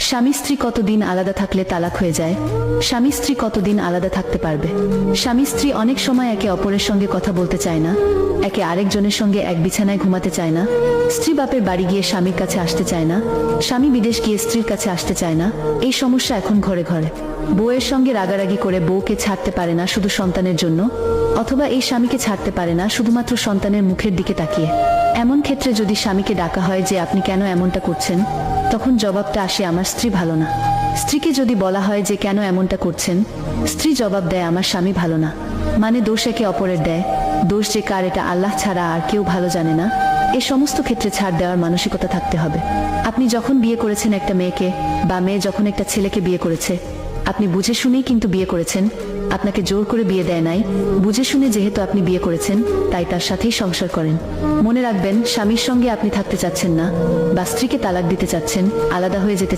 স্বামী স্ত্রী কতদিন আলাদা থাকলে তালাক হয়ে যায়? স্বামী স্ত্রী কতদিন আলাদা থাকতে পারবে? স্বামী স্ত্রী অনেক সময় একে অপরের সঙ্গে কথা বলতে চায় না, একে আরেকজনের সঙ্গে এক বিছানায় ঘুমাতে চায় না। স্ত্রী বাপের বাড়ি গিয়ে স্বামীর কাছে আসতে চায় না, স্বামী বিদেশ গিয়ে স্ত্রীর কাছে আসতে চায় না। এই সমস্যা এখন ঘরে ঘরে। বউয়ের সঙ্গে রাগারাগি করে বউকে ছাড়তে পারে না শুধু সন্তানের জন্য, অথবা এই স্বামীকে ছাড়তে পারে না শুধুমাত্র সন্তানের মুখের দিকে তাকিয়ে। এমন ক্ষেত্রে যদি স্বামীকে ডাকা হয় যে আপনি কেন এমনটা করছেন, তখন জবাবটা আসে আমার স্ত্রী ভালো না। স্ত্রীকে যদি বলা হয় যে কেন এমনটা করছেন, স্ত্রী জবাব দেয় আমার স্বামী ভালো না। মানে দোষ একে অপরের দেয়। দোষ যে কার এটা আল্লাহ ছাড়া আর কেউ ভালো জানে না। এ সমস্ত ক্ষেত্রে ছাড় দেওয়ার মানসিকতা থাকতে হবে। আপনি যখন বিয়ে করেছেন একটা মেয়েকে, বা মেয়ে যখন একটা ছেলেকে বিয়ে করেছে, আপনি বুঝে শুনেই কিন্তু বিয়ে করেছেন, আপনাকে জোর করে বিয়ে দেয় নাই। বুঝে শুনে যেহেতু আপনি বিয়ে করেছেন, তাই তার সাথেই সংসার করেন। মনে রাখবেন, স্বামীর সঙ্গে আপনি থাকতে চাচ্ছেন না, বা স্ত্রীকে তালাক দিতে চাচ্ছেন, আলাদা হয়ে যেতে চাচ্ছেন।